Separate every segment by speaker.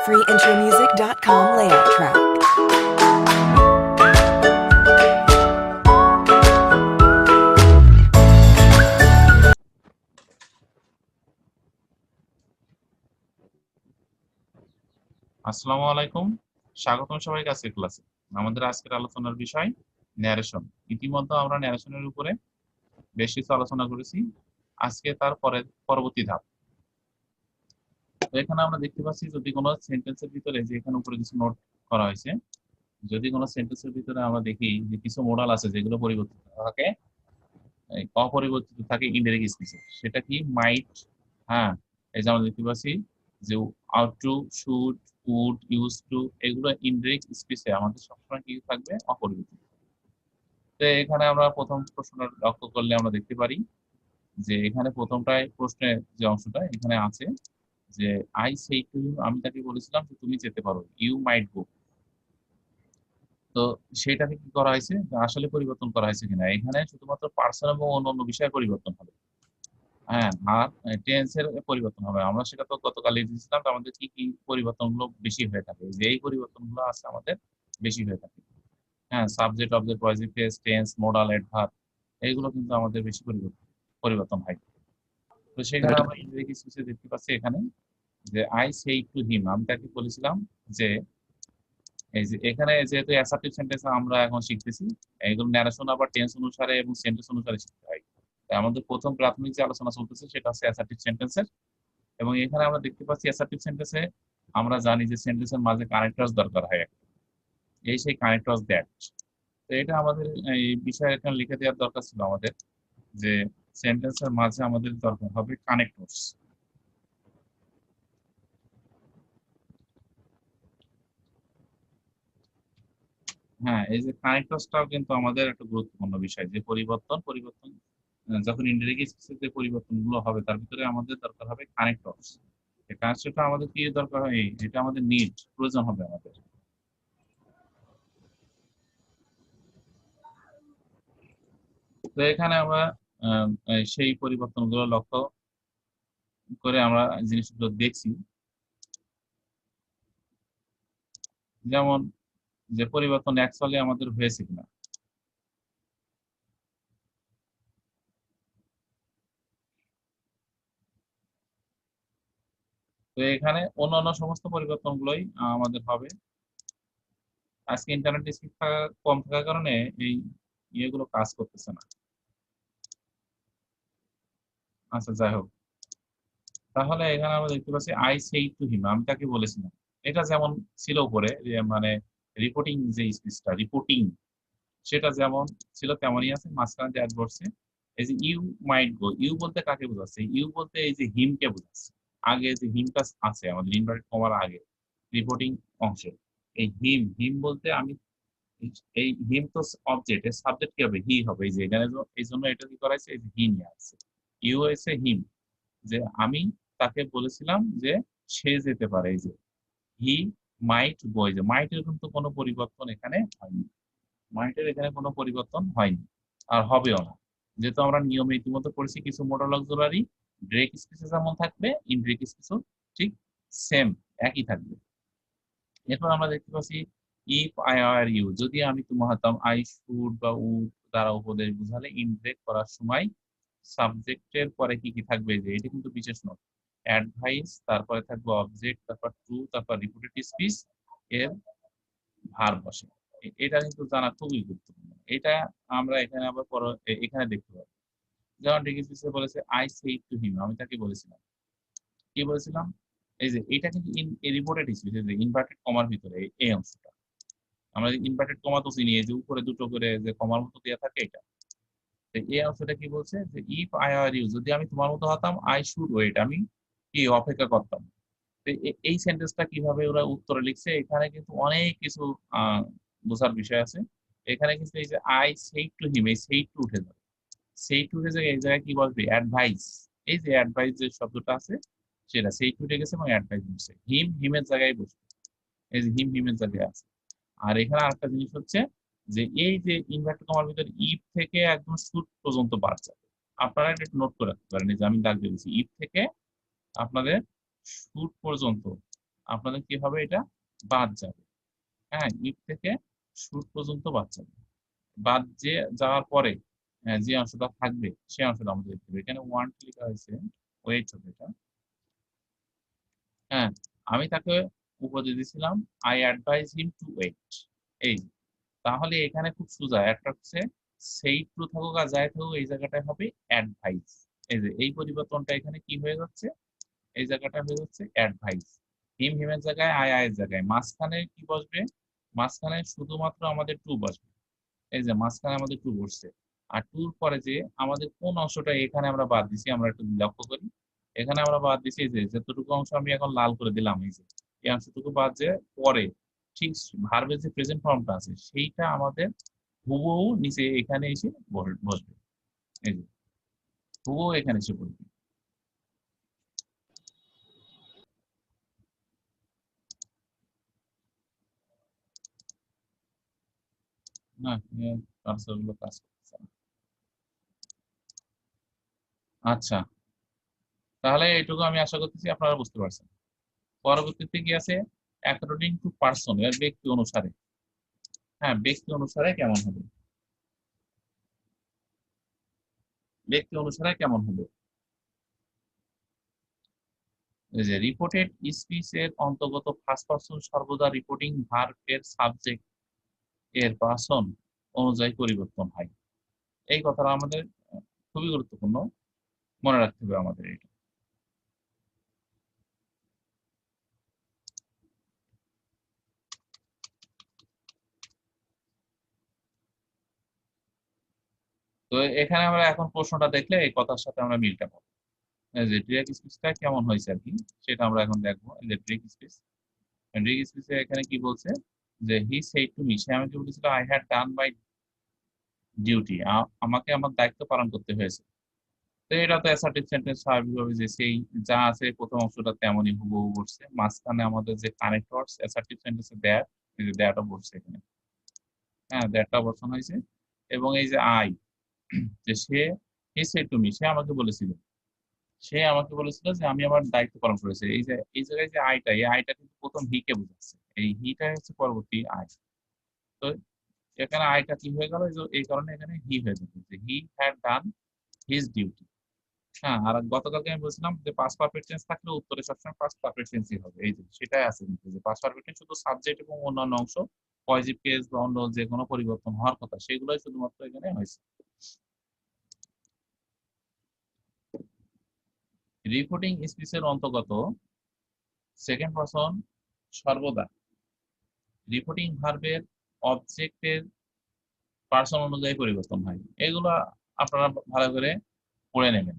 Speaker 1: freeintromusic.com layout track.
Speaker 2: আসসালামু আলাইকুম, স্বাগতম সবাইকে আজকের ক্লাসে। আমাদের আজকের আলোচনার বিষয় ন্যারেশন। ইতিমধ্যে আমরা ন্যারেশনের উপরে বেশ কিছু আলোচনা করেছি। আজকে তার পরবর্তী ধাপ। তো এখানে আমরা দেখতে পাচ্ছি যদি কোনো সেন্টেন্সের ভিতরে, যে এখানে উপরে কিছু নোট করা হয়েছে, যদি কোনো সেন্টেন্সের ভিতরে আমরা দেখি যে কিছু মডাল আছে যেগুলো পরিবর্তিত থাকে, অপরিবর্তিত থাকে ইনডাইরেক্ট স্পিচে, সেটা কি মাইট, হ্যাঁ, এই যে আমরা দেখতে পাচ্ছি যে ought to, should, would, used to, এগুলো ইনডাইরেক্ট স্পিচে আমাদের সবসময় কি থাকবে? অপরিবর্তিত। তো এখানে আমরা প্রথম প্রশ্নটা লক্ষ্য করলে আমরা দেখতে পারি যে এখানে প্রথমটায় প্রশ্নের যে অংশটা এখানে আছে যে আই সেই টু ইউ, আমি তাকে বলেছিলাম যে তুমি যেতে পারো, ইউ মাইট গো। তো সেটাকে কি করা হয়েছে, আসলে পরিবর্তন করা হয়েছে কিনা, এখানে শুধুমাত্র পার্সন এবং অন্যান্য বিষয়ে পরিবর্তন হবে। হ্যাঁ, আর টেন্সের পরিবর্তন হবে। আমরা সেটা তো গতকালই দিয়েছিলাম। তো আমাদের কি কি পরিবর্তনগুলো বেশি হয়ে থাকে, যে এই পরিবর্তনগুলো আছে আমাদের বেশি হয়ে থাকে। হ্যাঁ, subject, object, positive face, tense, modal, adverb, এইগুলো কিন্তু আমাদের বেশি পরিবর্তন হয়। তো সেখানে আমরা ইংরেজি স্পিচে দেখতে পাচ্ছি এখানে যে আই সেই টু হিম, আমি তাকে বলেছিলাম যে, এই যে এখানে যেহেতু অ্যাসার্টিভ সেন্টেন্স আমরা এখন শিখতেছি, এইগুলো ন্যারেশন আবার টেন্স অনুসারে এবং সেন্টেন্স অনুসারে শিখতে হয়। তাই আমাদের প্রথম প্রাথমিক যে আলোচনা চলতেছে সেটা হচ্ছে অ্যাসার্টিভ সেন্টেন্সের। এবং এখানে আমরা দেখতে পাচ্ছি অ্যাসার্টিভ সেন্টেন্সে আমরা জানি যে সেন্টেন্সের মাঝে কানেক্টরস দরকার হয় একটা। এই সেই কানেক্টরস দ্যাট। তো এটা আমাদের এই বিষয়ে এখানে লিখে দেওয়ার দরকার ছিল আমাদের, যে সেন্টেন্সের মাঝে আমাদের দরকার হবে কানেক্টরস। হ্যাঁ, এই যে কানেক্টরসটাও কিন্তু আমাদের একটা গুরুত্বপূর্ণ বিষয়, যে পরিবর্তন যখন ইনডাইরেক্ট স্পিচের যে পরিবর্তনগুলো হবে তার ভিতরে আমাদের দরকার হবে কানেক্টরস। এই কানেক্টরটা আমাদের কি দরকার হয়, এটা আমাদের নিড, প্রয়োজন হবে আমাদের। তো এখানে আমরা সেই পরিবর্তনগুলো লক্ষ্য করে আমরা জিনিসগুলো দেখছি। যেমন যে পরিবর্তন অ্যাকচুয়ালি আমাদের হয়েছে কিনা। তো এখানে অন্যান্য সমস্ত পরিবর্তনগুলোই আমাদের হবে। আজকে ইন্টারনেট স্পিড কম থাকার কারণে এই ইয়েগুলো কাজ করতেছে না। আচ্ছা, যাই হোক, তাহলে এখানে আমরা দেখতে পাচ্ছি আই সেই টু হিম, আমি তাকে বলেছিলাম। এটা যেমন ছিল উপরে, যে মানে রিপোর্টিং, যে স্পিচটা রিপোর্টিং, সেটা যেমন ছিল তেমনই আছে। মাঝখানে যে অ্যাড করছে এই যে ইউ মাইট গো, ইউ বলতে কাকে বোঝাচ্ছে? ইউ বলতে এই যে হিমকে বোঝাচ্ছে। আগে যে হিমটা আছে আমাদের ইনভার্টেড কমার আগে রিপোর্টিং অংশে, এই হিম, হিম বলতে আমি, এই হিম তো অবজেক্ট, এর সাবজেক্ট কি হবে? হি হবে। এই যে এখানে এই জন্য এটা কি করা হয়েছে, এই যে হি নিয়ে আসছে। ইউ হয়েছে হিম, যে আমি তাকে বলেছিলাম যে সে যেতে পারে। এই যে হি মাইট গো, এই যে মাইটের কিন্তু কোনো পরিবর্তন এখানে হয়নি। মাইটের এখানে কোনো পরিবর্তন হয়নি, আর হবেও না। যেহেতু আমরা নিয়মে ইতিমধ্যে পড়েছি, কিছু মোডাল অক্সিলারি ডিরেক্ট স্পিচে যেমন থাকবে, ইনডিরেক্ট স্পিচও ঠিক সেম, একই থাকবে। এরপর আমরা দেখতে পাচ্ছি ইফ আই আর ইউ, যদি আমি তোমার হতাম, আই শুড বা উড দ্বারা উপদেশ বুঝালে ইনডিরেক্ট করার সময় সাবজেক্টের পরে কি কি থাকবে, যে এটা কিন্তু বিশেষ নোট, অ্যাডভাইস, তারপরে থাকবে অবজেক্ট, তারপর টু, তারপর রিপিটেড স্পিচ, এর ভার্ব বসে। এটা কিন্তু জানা খুবই গুরুত্বপূর্ণ। এটা আমরা এখানে আবার এখানে দেখতে পাবো। যেমন ডিগ্রি বলেছে আই সেই টু হিম, আমি তাকে বলেছিলাম। কি বলেছিলাম? এই যে এটা কিন্তু রিপোর্টেড স্পিচ, ইনভার্টেড কমার ভিতরে এই অংশটা আমরা ইনভার্টেড কমা তো চিনি, এই যে উপরে দুটো করে যে কমার মতো দেওয়া থাকে এটা। তো এই অংশটা কি বলছে, যে ইফ আই আর ইউ, যদি আমি তোমার মতো হতাম, আই শুড ওয়েট, আমি কি অপেক্ষা করতাম। তো এই সেন্টেন্সটা কিভাবে ওরা উত্তরে লিখছে, এখানে কিন্তু অনেক কিছু বোঝার বিষয় আছে। এখানে কিন্তু এই যে আই সেই টু হিম, এই সেই টু উঠে যাবে। সেই টু উঠে যায়, এই জায়গায় কি বলবে? অ্যাডভাইস। এই যে অ্যাডভাইস যে শব্দটা আছে, সেটা সেই টু উঠে গেছে এবং অ্যাডভাইস বসছে। হিম হিমের জায়গায় বসবে, এই যে হিম হিমের জায়গায় আছে। আর এখানে আরেকটা জিনিস হচ্ছে, যে এই যে ইনভার্টেড কমার ভিতরে ইফ থেকে একদম শুট পর্যন্ত বার যাবে। আপনারা এটা নোট করে রাখতে পারেন, এই যে আমি দাগ দিয়েছি ইফ থেকে আপনাদের শুট পর্যন্ত আপনাদের কি হবে, এটা বাদ যাবে। হ্যাঁ, ইফ থেকে শুট পর্যন্ত বাদ যাবে। বাদ যে যাওয়ার পরে যে অংশটা থাকবে সেই অংশটা আমাদের দেখতে হবে। এখানে 1 লেখা হয়েছে, ওয়েট হবে এটা। হ্যাঁ, আমি তাকে উপদেশ দিয়েছিলাম, I advise him to wait. এই যে, তাহলে এখানে খুব সোজা, একটা হচ্ছে সেই ট্রু থাকুক আর যাই থাকুক, এই জায়গাটায় হবে অ্যাডভাইস। এই যে এই পরিবর্তনটা এখানে কি হয়ে যাচ্ছে, এই জায়গাটা হয়ে যাচ্ছে অ্যাডভাইস। হিম হিমের জায়গায় আই আয়ের জায়গায়, মাঝখানে কি বসবে, মাঝখানে শুধুমাত্র আমাদের টু বসবে। এই যে মাঝখানে আমাদের টু বসছে। আর টুর পরে যে আমাদের কোন অংশটা এখানে আমরা বাদ দিছি, আমরা একটু লক্ষ্য করি। এখানে আমরা বাদ দিছি যে যতটুকু অংশ আমি এখন লাল করে দিলাম, এই যে এই অংশটুকু বাদ, যে পরে ঠিক ভার্বের যে প্রেজেন্ট ফর্মটা আছে সেইটা আমাদের হুবহু নিচে এখানে এসে বসবে। এই যে হুবহু এখানে এসে পড়বে। না, কার্সর গুলো কাজ করতেছে না। আচ্ছা, তাহলে এইটুকু আমি আশা করতেছি আপনারা বুঝতে পারছেন। পরবর্তীতে কি আছে, অ্যাকর্ডিং টু পার্সন, এর ব্যক্তি অনুসারে। হ্যাঁ, ব্যক্তি অনুসারে কেমন হবে, ব্যক্তি অনুসারে কেমন হবে। এই যে রিপোর্টেড স্পিচ এর অন্তর্গত ফার্স্ট পারসন সর্বদা রিপোর্টিং ভার্ব এর সাবজেক্ট এর পার্সন অনুযায়ী পরিবর্তন হয়। এই কথাটা আমাদের খুবই গুরুত্বপূর্ণ, মনে রাখতে হবে আমাদের এটা। তো এখানে আমরা এখন প্রশ্নটা দেখলে এই কথার সাথে আমরা মিলটা পাবো। এই যে ডিরেক্ট স্পিচটা কেমন হয়েছে আর কি, সেটা আমরা এখন দেখবো। এই যে ডিরেক্ট স্পিচ, ডিরেক্ট স্পিচে এখানে কি বলছে, যে হি সেড টু মি, সে আমাকে বলেছিল, I had done my duty, আমাকে আমার দায়িত্ব পালন করতে হয়েছে। তো এটা তো অ্যাসার্টিভ সেন্টেন্স, স্বাভাবিকভাবে যে সেই যা আছে প্রথম অংশটা তেমনই হুবহু বসছে। মাঝখানে আমাদের যে কানেক্টরস অ্যাসার্টিভ সেন্টেন্সে দ্যাট, এই যে দ্যাটও বসছে এখানে। হ্যাঁ, দ্যাটটা বসানো হয়েছে। এবং এই যে আই, যে সে, হি সেড টু মি, সে আমাকে বলেছিল, সে আমাকে বলেছিল যে আমি আমার দায়িত্ব পালন করেছি। এই যে এই জায়গায় যে আইটা, এই আইটা কিন্তু প্রথম হি কে বোঝাচ্ছে, এই হিটাই হচ্ছে পরবর্তী আই। তো এখানে আইটা কি হয়ে গেল, এই কারণে এখানে হি হয়ে যাবে, যে he had done his duty. হ্যাঁ, আর গতকালকে আমি বলছিলাম যে পাস্ট পারফেক্ট টেন্স থাকলে উত্তরে সবসময় পাস্ট পারফেক্ট টেন্সই হবে। এই যে সেটাই আছে কিন্তু, যে পাস্ট পারফেক্ট টেন্স শুধু সাবজেক্ট এবং অন্যান্য অংশ, পজিটিভ কেস বা অন্য যে কোনো পরিবর্তন হওয়ার কথা সেগুলোই শুধুমাত্র এখানে হয়েছে। রিপোর্টিং স্পিচের অন্তর্গত সেকেন্ড পারসন সর্বদা রিপোর্টিং ভার্বের অবজেক্টের পার্সন অনুযায়ী পরিবর্তন হয়। এগুলো আপনারা ভালো করে পড়ে নেবেন।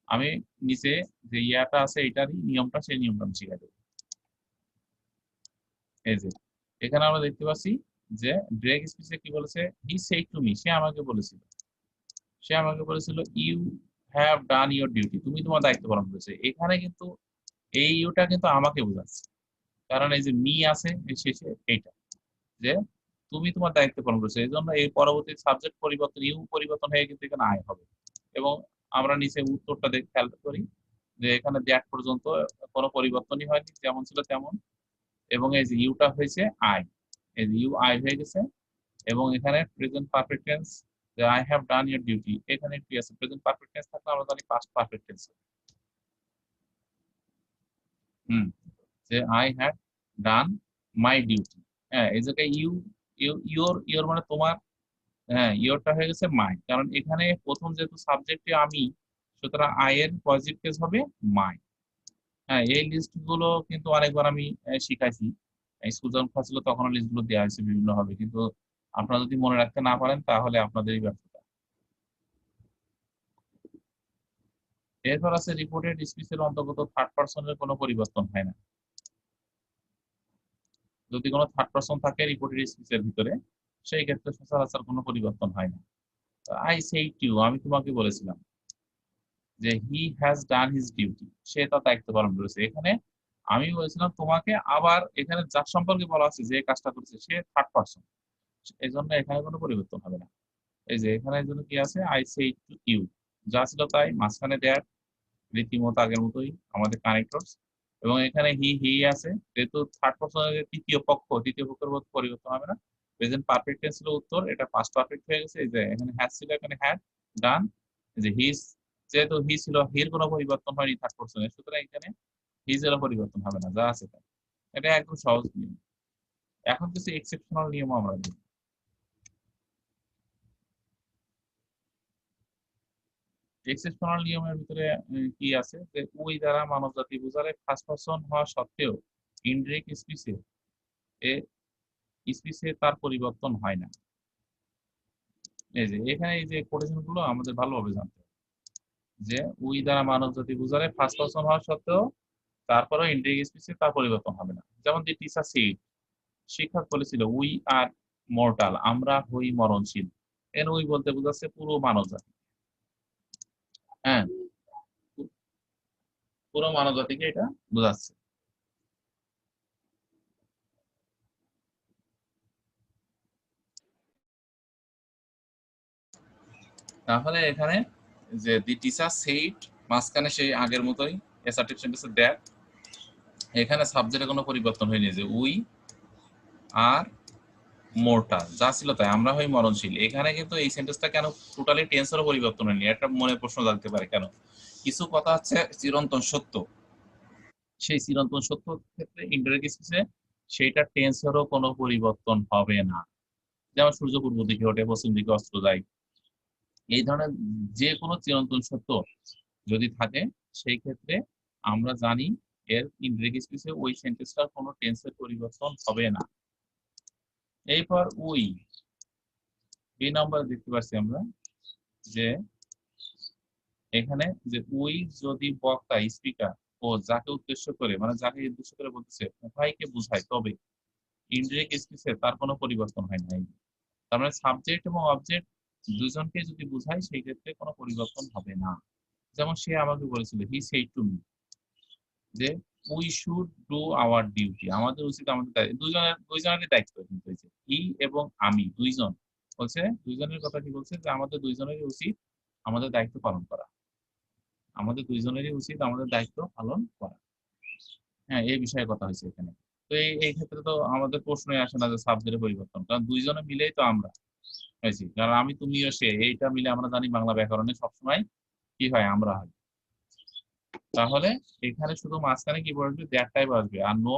Speaker 2: আমি নিচে যে ইয়াটা আছে এটারই নিয়মটা, সেই নিয়মটা আমি শিখে দেবো। এই যে এখানে আমরা দেখতে পাচ্ছি যে ডিরেক্ট স্পিচে কি বলেছে, হি সেড টু মি, সে আমাকে বলেছিল, সে আমাকে বলেছিল you have done your duty, তুমি তোমার দায়িত্ব পালন করেছো। এখানে কিন্তু এই ইউটা কিন্তু আমাকে বোঝাচ্ছে, কারণ এই যে মি আছে এর শেষে এইটা, যে তুমি তোমার দায়িত্ব পালন করেছো। এই জন্য এই পরবর্তী সাবজেক্ট পরিবর্তন, ইউ পরিবর্তন হয়ে কিন্তু এখানে আয় হবে। এবং আমরা নিচে উত্তরটা দেখে খেয়াল করি যে এখানে দ্যাট পর্যন্ত কোনো পরিবর্তনই হয়নি, যেমন ছিল তেমন। এবং এই যে ইউটা হয়েছে আই, এই যে ইউ আই হয়ে গেছে। এবং এখানে প্রেজেন্ট পারফেক্ট টেন্স, যে I have done your duty, এখানে কি আছে, প্রেজেন্ট পারফেক্ট টেন্স থাকলে আমরা জানি পাস্ট পারফেক্ট টেন্স। হুম, যে I had done my duty. হ্যাঁ, এই জায়গায় ইউ, ইউর, ইউর মানে তোমার। হ্যাঁ, ইওরটা হয়ে গেছে মাই, কারণ এখানে প্রথম যেহেতু সাবজেক্টে আমি, সুতরাং আই এর পজিটিভ কেস হবে মাই। হ্যাঁ, এই লিস্ট গুলো কিন্তু অনেকবার আমি শিখাইছি। স্কুল যখন খোলা ছিল তখন লিস্ট গুলো দেওয়া হয়েছে বিভিন্ন ভাবে, কিন্তু আপনারা যদি মনে রাখতে না পারেন তাহলে আপনাদেরই ব্যর্থতা। এরপর আছে রিপোর্টেড স্পিচের অন্তর্গত থার্ড পার্সনের কোনো পরিবর্তন হয় না। যদি কোনো থার্ড পার্সন থাকে রিপোর্টেড স্পিচের ভিতরে, সেই ক্ষেত্রে সচরাচর কোনো পরিবর্তন হয় না। আই সেইড ইউ, আমি তোমাকে বলেছিলাম, যে he has done his duty, সে তার দায়িত্ব পালন করেছে। এখানে আমি বলেছিলাম তোমাকে, আবার এখানে যার সম্পর্কে বলা আছে যে কাজটা করেছে সে থার্ড পার্সন, এই জন্য এখানে কোনো পরিবর্তন হবে না। এই যে এখানে জন্য কি আছে, আই সেইড টু ইউ, যা ছিল তাই, মাঝখানে দেয়ার, রীতিমতো আগের মতোই আমাদের কানেক্টরস। এবং এখানে হি আছে, যেহেতু থার্ড পারসনের তৃতীয় পক্ষের পরিবর্তন হবে না। প্রেজেন্ট পারফেক্ট টেন্স ছিল উত্তর, এটা পাস্ট পারফেক্ট হয়ে গেছে। এই যে এখানে হ্যাজ ছিল, এখানে হ্যাড ডান। যে হিজ, যেহেতু হি ছিল, হির কোনো পরিবর্তন হয়নি থার্ড পারসনে, সুতরাং এখানে হিজেরও পরিবর্তন হবে না, যা আছে তাই। এটা একদম সহজ নিয়ম। এখন কিছু এক্সেপশনাল নিয়ম আমরা দেখি। এক্সেপশনাল নিয়মের ভিতরে কি আছে, যে ওই দ্বারা মানব জাতি বোঝালে ফার্স্ট পারসন হওয়া সত্ত্বেও ইনডিরেক্ট স্পিচে তার পরিবর্তন হয় না। এই যে এখানে এই যে কোটেশন গুলো আমাদের ভালোভাবে জানতে হবে, যে উই দ্বারা মানব জাতি বোঝালে ফার্স্ট পারসন হওয়া সত্ত্বেও তারপরেও ইনডিরেক্ট স্পিচে তার পরিবর্তন হবে না। যেমন দি টিচার সেড, শিক্ষক বলেছিল উই আর মর্টাল, আমরা হই মরণশীল। এন উই বলতে বোঝাচ্ছে পুরো মানব জাতি। হ্যাঁ, পুরো মানব জাতিকে এটা বোঝাচ্ছে। তাহলে এখানে যে দি টিচার সেইড, মাঝখানে সেই আগের মতোই অ্যাসার্টিভ সেন্টেন্সে দ্যাট, এখানে সাবজেক্টে কোনো পরিবর্তন হয়নি, যে উই আর মোরটাল যা ছিল তাই, আমরা হই মরণশীল। এখানে কিন্তু এই সেন্টেন্সটা কেন টোটালি টেন্সেরও পরিবর্তন হয়নি, একটা মনে প্রশ্ন জাগতে পারে কেন। কিছু কথা হচ্ছে চিরন্তন সত্য, সেই চিরন্তন সত্য ক্ষেত্রে ইনডাইরেক্ট স্পিচে সেইটা টেন্সেরও কোনো পরিবর্তন হবে না। যেমন সূর্য পূর্ব দিকে ওঠে, পশ্চিম দিকে অস্ত যায়, এই ধরনের যে কোনো চিরন্তন সত্য যদি থাকে, সেই ক্ষেত্রে আমরা জানি এর ইনডিরেক্ট স্পিচে ওই সেন্টেন্সটার কোনো টেন্সের পরিবর্তন হবে না। এরপর উই, বি নাম্বার দেখতে পাচ্ছি আমরা, যে এখানে যে উই যদি বক্তা স্পিকার ও যাকে উদ্দেশ্য করে, মানে যাকে উদ্দেশ্য করে বলতেছে উভয়কে বোঝায়, তবে ইনডিরেক্ট স্পিচে তার কোনো পরিবর্তন হয় না। তার মানে সাবজেক্ট এবং অবজেক্ট দুজনকে যদি বোঝায়, সেই ক্ষেত্রে কোনো পরিবর্তন হবে না। যেমন সে আমাকে বলেছিল, হি সেড টু মি, যে we should do our duty, আমাদের উচিত আমাদের দুইজনেরই দায়িত্ব, কিন্তু হয়েছে হি এবং আমি দুইজন বলছে, দুইজনের কথা কি বলছে, যে আমাদের দুইজনেরই উচিত আমাদের দায়িত্ব পালন করা, আমাদের দুইজনেরই উচিত আমাদের দায়িত্ব পালন করা। হ্যাঁ, এই বিষয়ে কথা হয়েছে এখানে। তো এই ক্ষেত্রে তো আমাদের প্রশ্নই আসে না যে সাবজেক্টের পরিবর্তন, কারণ দুইজনে মিলেই তো আমরা হয়েছি, কারণ আমি তুমিও সে, এইটা মিলে আমরা জানি বাংলা ব্যাকরণে সবসময় কি হয়, আমরা হয়। তাহলে এখানে শুধু মাঝখানে কি বলবে, দ্যাট টাইপ আসবে, আর নো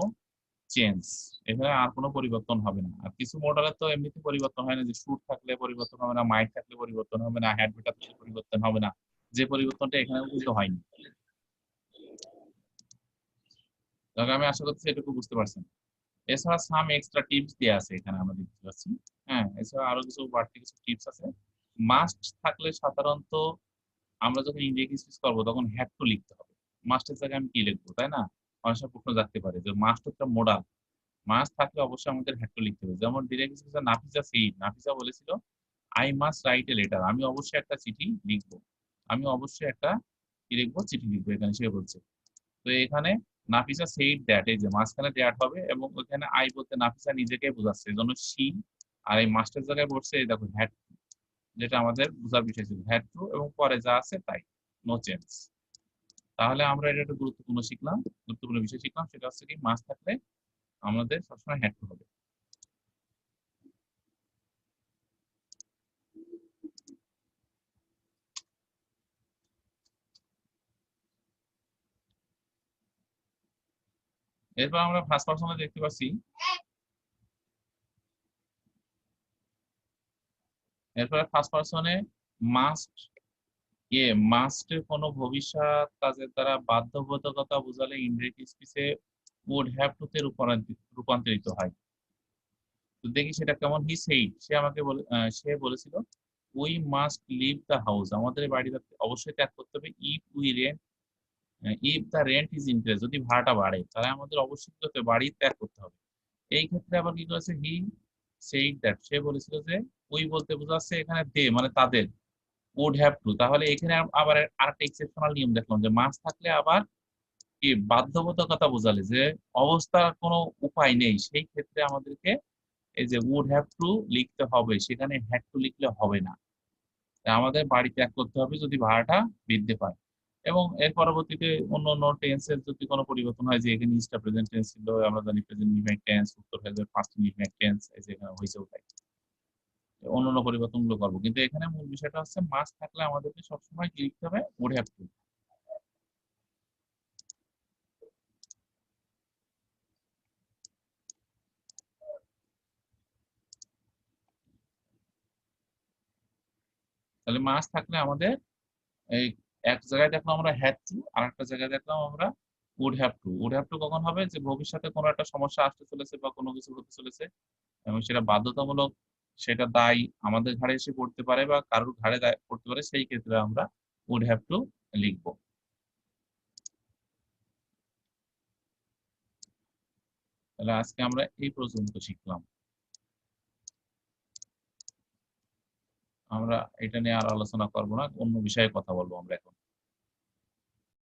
Speaker 2: চেঞ্জ, এখানে আর কোনো পরিবর্তন হবে না। আর কিছু মডেলের তো এমনিতে পরিবর্তন হয় না, যে শুট থাকলে পরিবর্তন হবে না, মাইট থাকলে পরিবর্তন হবে না, হ্যাড বেটা থাকলে পরিবর্তন হবে না, যে পরিবর্তনটা এখানেও কিন্তু হয়নি। আমি আশা করছি এটুকু বুঝতে পারছেন। এছাড়া সাম এক্সট্রা টিপস দেওয়া আছে এখানে আমরা দেখতে পাচ্ছি। হ্যাঁ, এছাড়া আরো কিছু বাড়তি কিছু টিপস আছে। মাস্ট থাকলে সাধারণত আমরা যখন ইংরেজি স্পিচ করবো তখন হ্যাড টু লিখতে হবে। মাস্টের জায়গায় আমি কি লিখবো, তাই না? অনেক সময় প্রশ্ন জাগতে পারে যে মাস্ট একটা মোডাল, মাস্ট থাকলে অবশ্যই আমাদের হ্যাড টু লিখতে হবে। যেমন ডিরেক্ট স্পিচে নাফিসা সেইড, নাফিসা বলেছিল I must write a letter, আমি অবশ্যই একটা চিঠি লিখবো, আমি অবশ্যই একটা কি লিখবো, চিঠি লিখবো, এখানে সে বলছে। তো এখানে নাফিসা সেইড দ্যাট, এই যে মাঝখানে দ্যাট হবে, এবং ওখানে আই বলতে নাফিসা নিজেকে বোঝাচ্ছে, এই জন্য শি, আর এই মাস্টার জায়গায় বসছে এই দেখো হ্যাড, যেটা আমাদের বোঝার বিষয় ছিল, হ্যাড টু, এবং পরে যা আছে তাই, নো চেঞ্জ। তাহলে আমরা এটা একটা গুরুত্বপূর্ণ শিখলাম, গুরুত্বপূর্ণ বিষয় শিখলাম, সেটা হচ্ছে কি মাস্ট থাকলে আমাদের সবসময় হ্যাড টু হবে। এরপর আমরা ফার্স্ট পারসনে দেখতে পাচ্ছি, এরপরে ফার্স্ট পারসনে মাস্ট, মাস্টের কোনো ভবিষ্যৎ কাজের দ্বারা বাধ্যবাধকতা বোঝালে ইনডিরেক্ট স্পিচে উড হ্যাভ টু তে রূপান্তরিত হয়। তো দেখি সেটা কেমন। হি সেইড, সে বলেছিল we must leave the house, আমাদের এই বাড়িটা অবশ্যই ত্যাগ করতে হবে। If the rent is increase, যদি ভাড়াটা বাড়ে তাহলে আমাদের অবশ্যই কি করতে হবে, বাড়ি ত্যাগ করতে হবে। এই ক্ষেত্রে আবার কি করেছে, হি সেইড দ্যাট, সে বলেছিল যে, উই বলতে বোঝাচ্ছে এখানে দে মানে তাদের, উড হ্যাভ টু, তাহলে এখানে আবার আরেকটা এক্সেপশনাল নিয়ম দেখলাম, যে মাস থাকলে আবার কি বাধ্যবাধকতা বোঝালে, যে অবস্থার কোনো উপায় নেই, সেই ক্ষেত্রে আমাদেরকে এই যে উড হ্যাভ টু লিখতে হবে, সেখানে হ্যাড টু লিখলে হবে না। তাই আমাদের বাড়ি ত্যাগ করতে হবে যদি ভাড়াটা বৃদ্ধি পায়। এবং এর পরবর্তীতে অন্য অন্য টেন্সের যদি কোনো পরিবর্তন হয়, যে এখানে ইজটা প্রেজেন্ট টেন্স ছিল, আমরা জানি প্রেজেন্ট ইনডিফিনিট টেন্স, উত্তর হয়ে যাবে পাস্ট ইনডিফিনিট টেন্স, এই যে এখানে হইছেও তাই। অন্যান্য পরিবর্তনগুলো করব, কিন্তু এখানে মূল বিষয়টা হচ্ছে মাস্ট থাকলে আমাদেরকে সবসময় কি লিখতে হবে, উড হ্যাভ টু। তাহলে মাস্ট থাকলে আমাদের এই এক জায়গায় দেখলাম আমরা হ্যাড টু, আর একটা জায়গায় দেখলাম আমরা would have to. Would have to কখন হবে, যে ভবিষ্যতে কোনো একটা সমস্যা আসতে চলেছে বা কোনো কিছু হতে চলেছে এবং সেটা বাধ্যতামূলক, সেটা দায় আমাদের ঘাড়ে এসে পড়তে পারে বা কারোর ঘাড়ে পড়তে পারে, সেই ক্ষেত্রে আমরা উড হ্যাভ টু লিখবো। তাহলে আজকে আমরা এই পর্যন্ত শিখলাম। আমরা এটা নিয়ে আর আলোচনা করবো না, অন্য বিষয়ে কথা বলবো আমরা এখন।